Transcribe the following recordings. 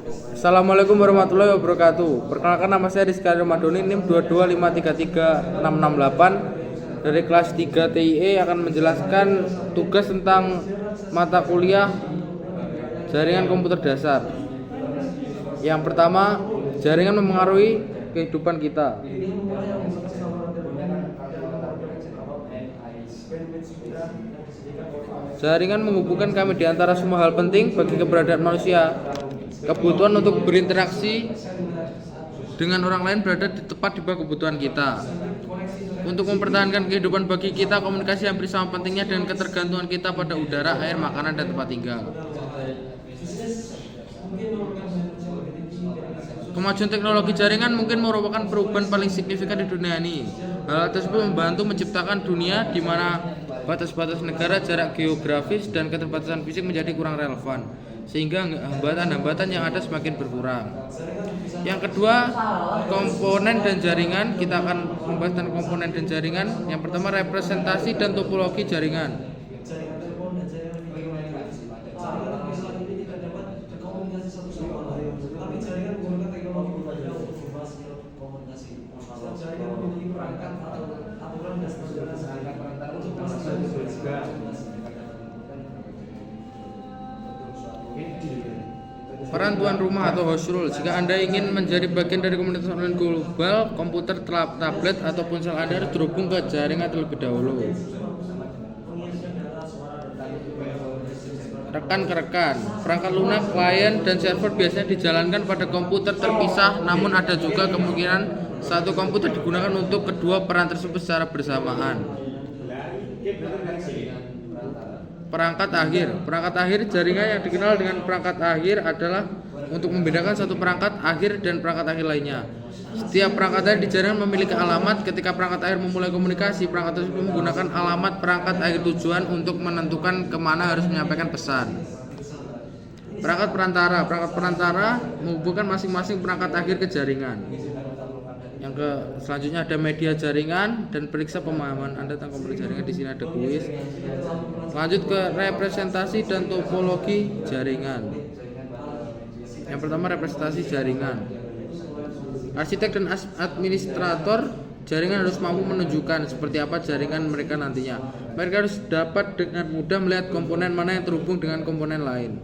Assalamualaikum warahmatullahi wabarakatuh. Perkenalkan, nama saya Rizky Ramadhani, NIM 225336668 dari kelas 3 TIE, akan menjelaskan tugas tentang mata kuliah jaringan komputer dasar. Yang pertama, jaringan memengaruhi kehidupan kita. Jaringan menghubungkan kami di antara semua hal penting bagi keberadaan manusia. Kebutuhan untuk berinteraksi dengan orang lain berada tepat di bawah kebutuhan kita. Untuk mempertahankan kehidupan bagi kita, komunikasi hampir sama pentingnya dengan ketergantungan kita pada udara, air, makanan, dan tempat tinggal. Kemajuan teknologi jaringan mungkin merupakan perubahan paling signifikan di dunia ini. Hal tersebut membantu menciptakan dunia di mana batas-batas negara, jarak geografis, dan keterbatasan fisik menjadi kurang relevan, sehingga hambatan-hambatan yang ada semakin berkurang. Yang kedua, komponen dan jaringan. Kita akan membahas tentang komponen dan jaringan. Yang pertama, representasi dan topologi jaringan. Peran tuan rumah atau host role. Jika Anda ingin menjadi bagian dari komunitas online global, komputer, tablet, atau ponsel Anda harus terhubung ke jaringan terlebih dahulu. Rekan ke rekan. Perangkat lunak, klien, dan server biasanya dijalankan pada komputer terpisah, namun ada juga kemungkinan satu komputer digunakan untuk kedua peran tersebut secara bersamaan. Perangkat akhir jaringan yang dikenal dengan perangkat akhir adalah untuk membedakan satu perangkat akhir dan perangkat akhir lainnya. Setiap perangkat akhir di jaringan memiliki alamat. Ketika perangkat akhir memulai komunikasi, perangkat tersebut menggunakan alamat perangkat akhir tujuan untuk menentukan kemana harus menyampaikan pesan. Perangkat perantara menghubungkan masing-masing perangkat akhir ke jaringan. Selanjutnya ada media jaringan dan periksa pemahaman Anda tentang komputer jaringan. Di sini ada kuis. Lanjut ke representasi dan topologi jaringan. Yang pertama, representasi jaringan. Arsitek dan administrator jaringan harus mampu menunjukkan seperti apa jaringan mereka nantinya. Mereka harus dapat dengan mudah melihat komponen mana yang terhubung dengan komponen lain.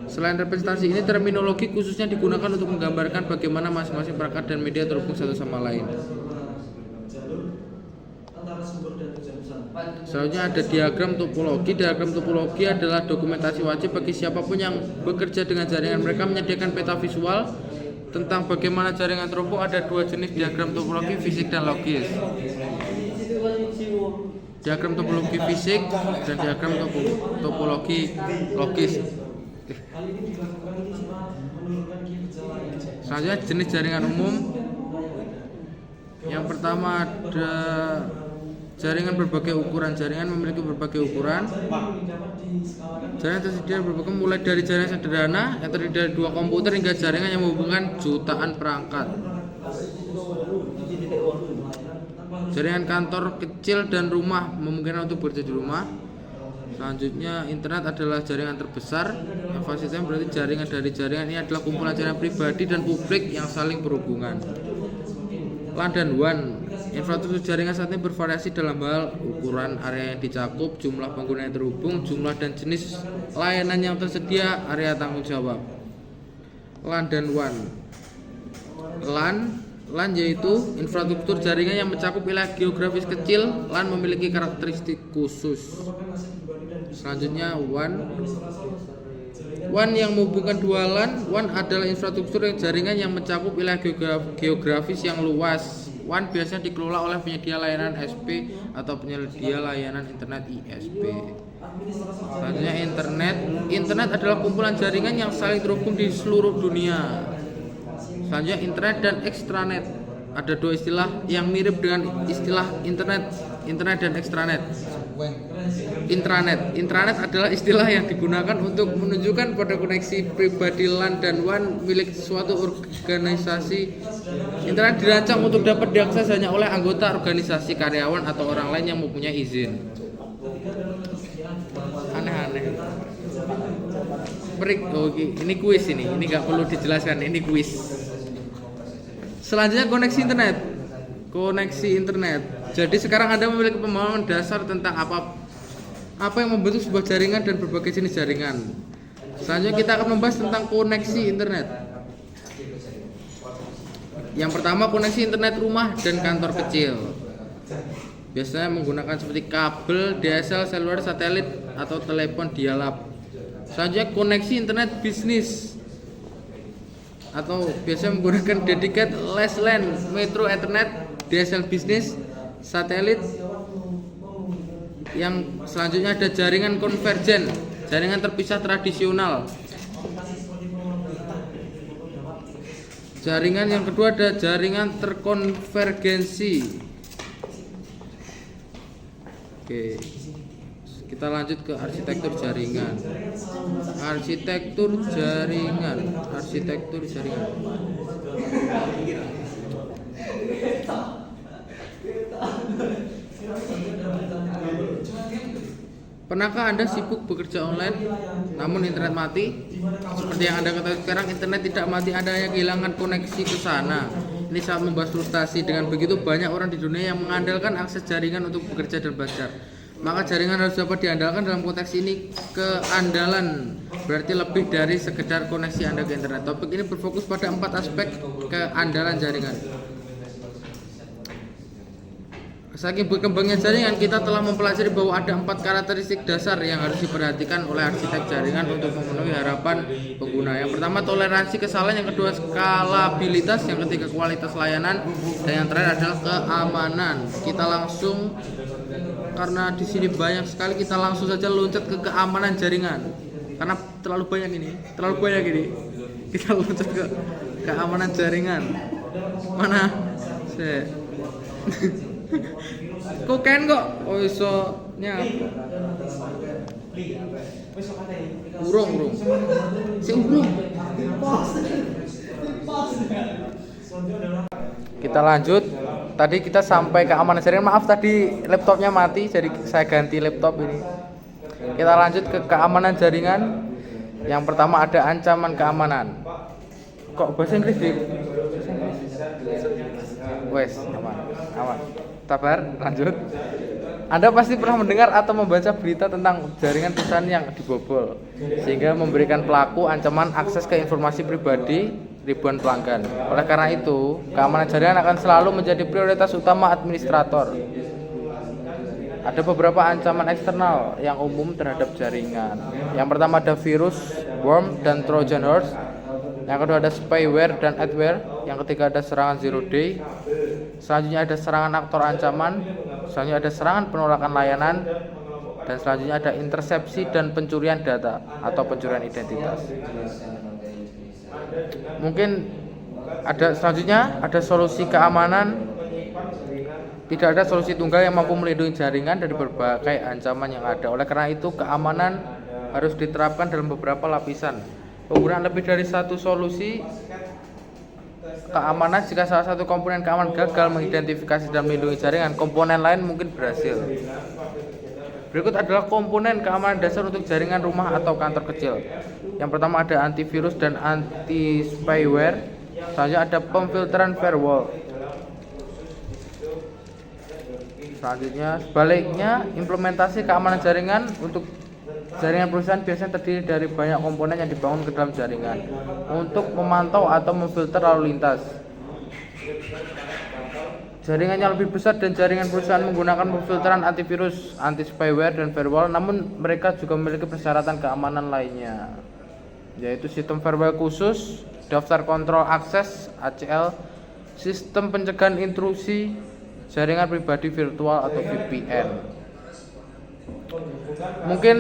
Selain representasi ini, terminologi khususnya digunakan untuk menggambarkan bagaimana masing-masing perangkat dan media terhubung satu sama lain. Selanjutnya ada diagram topologi. Diagram topologi adalah dokumentasi wajib bagi siapapun yang bekerja dengan jaringan. Mereka menyediakan peta visual tentang bagaimana jaringan terhubung. Ada dua jenis diagram topologi, fisik dan logis. Diagram topologi fisik dan diagram topologi logis. Selanjutnya jenis jaringan umum. Yang pertama ada jaringan berbagai ukuran. Jaringan memiliki berbagai ukuran. Jaringan tersedia berbagai, mulai dari jaringan sederhana yang terdiri dari dua komputer hingga jaringan yang menghubungkan jutaan perangkat. Jaringan kantor kecil dan rumah memungkinkan untuk bekerja di rumah. Selanjutnya, internet adalah jaringan terbesar. Yang fasilitasnya berarti jaringan dari jaringan ini adalah kumpulan jaringan pribadi dan publik yang saling berhubungan. LAN dan WAN. Infrastruktur jaringan saat ini bervariasi dalam hal ukuran area yang dicakup, jumlah pengguna yang terhubung, jumlah dan jenis layanan yang tersedia, area tanggung jawab. LAN dan WAN. LAN yaitu infrastruktur jaringan yang mencakup wilayah geografis kecil. LAN memiliki karakteristik khusus. Selanjutnya WAN yang menghubungkan dua LAN. WAN adalah infrastruktur jaringan yang mencakup wilayah geografis yang luas. WAN biasanya dikelola oleh penyedia layanan SP atau penyedia layanan internet ISP. Selanjutnya Internet adalah kumpulan jaringan yang saling terhubung di seluruh dunia. Selanjutnya internet dan extranet. Ada dua istilah yang mirip dengan istilah internet dan extranet. Intranet adalah istilah yang digunakan untuk menunjukkan pada koneksi pribadi LAN dan WAN milik suatu organisasi. Internet dirancang untuk dapat diakses hanya oleh anggota organisasi, karyawan, atau orang lain yang mempunyai izin. break. Oh, ini kuis ini nggak perlu dijelaskan, ini kuis. Selanjutnya koneksi internet. Jadi sekarang Anda memiliki pemahaman dasar tentang apa yang membentuk sebuah jaringan dan berbagai jenis jaringan. Selanjutnya kita akan membahas tentang koneksi internet. Yang pertama, koneksi internet rumah dan kantor kecil. Biasanya menggunakan seperti kabel, DSL, seluler, satelit, atau telepon dial-up. Selanjutnya koneksi internet bisnis, atau biasanya menggunakan dedicated LAN, metro Ethernet, DSL bisnis, satelit. Yang selanjutnya ada jaringan konvergen, jaringan terpisah tradisional. Jaringan yang kedua ada jaringan terkonvergensi. Oke, kita lanjut ke arsitektur jaringan. Pernahkah Anda sibuk bekerja online namun internet mati? Seperti yang Anda ketahui sekarang, internet tidak mati, Anda hanya kehilangan koneksi ke sana. Ini sangat membahas frustasi. Dengan begitu banyak orang di dunia yang mengandalkan akses jaringan untuk bekerja dan belajar. Maka jaringan harus dapat diandalkan. Dalam konteks ini, keandalan berarti lebih dari sekedar koneksi Anda ke internet. Topik ini berfokus pada 4 aspek keandalan jaringan. Saking berkembangnya jaringan, kita telah mempelajari bahwa ada 4 karakteristik dasar yang harus diperhatikan oleh arsitek jaringan untuk memenuhi harapan pengguna. Yang pertama, toleransi kesalahan. Yang kedua, skalabilitas. Yang ketiga, kualitas layanan. Dan yang terakhir adalah keamanan. Kita langsung, karena di sini banyak sekali, kita langsung saja loncat ke keamanan jaringan. Karena terlalu banyak ini. Kita loncat ke keamanan jaringan. Mana? Kok iso nyapa? Urung. Kita lanjut. Tadi kita sampai keamanan jaringan. Maaf tadi laptopnya mati, jadi saya ganti laptop ini. Kita lanjut ke keamanan jaringan. Yang pertama ada ancaman keamanan. Kok bahasa Inggris sih? Wes, aman. Sabar, lanjut. Anda pasti pernah mendengar atau membaca berita tentang jaringan perusahaan yang dibobol, sehingga memberikan pelaku ancaman akses ke informasi pribadi ribuan pelanggan. Oleh karena itu, keamanan jaringan akan selalu menjadi prioritas utama administrator. Ada beberapa ancaman eksternal yang umum terhadap jaringan. Yang pertama ada virus, worm, dan Trojan horse. Yang kedua ada spyware dan adware. Yang ketiga ada serangan zero day. Selanjutnya ada serangan aktor ancaman. Selanjutnya ada serangan penolakan layanan. Dan selanjutnya ada intersepsi dan pencurian data atau pencurian identitas. Mungkin selanjutnya ada solusi keamanan. Tidak ada solusi tunggal yang mampu melindungi jaringan dari berbagai ancaman yang ada. Oleh karena itu, keamanan harus diterapkan dalam beberapa lapisan. Penggunaan lebih dari satu solusi keamanan. Jika salah satu komponen keamanan gagal mengidentifikasi dan melindungi jaringan, komponen lain mungkin berhasil. Berikut adalah komponen keamanan dasar untuk jaringan rumah atau kantor kecil. Yang pertama ada antivirus dan anti-spyware. Selanjutnya ada pemfilteran firewall. Selanjutnya, sebaliknya, implementasi keamanan jaringan untuk jaringan perusahaan biasanya terdiri dari banyak komponen yang dibangun ke dalam jaringan untuk memantau atau memfilter lalu lintas. Jaringannya lebih besar dan jaringan perusahaan menggunakan pemfilteran antivirus, anti-spyware, dan firewall, namun mereka juga memiliki persyaratan keamanan lainnya, yaitu sistem firewall khusus, daftar kontrol akses (ACL), sistem pencegahan intrusi, jaringan pribadi virtual atau VPN. Mungkin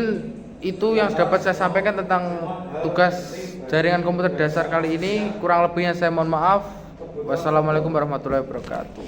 itu yang dapat saya sampaikan tentang tugas jaringan komputer dasar kali ini. Kurang lebihnya saya mohon maaf. Wassalamualaikum warahmatullahi wabarakatuh.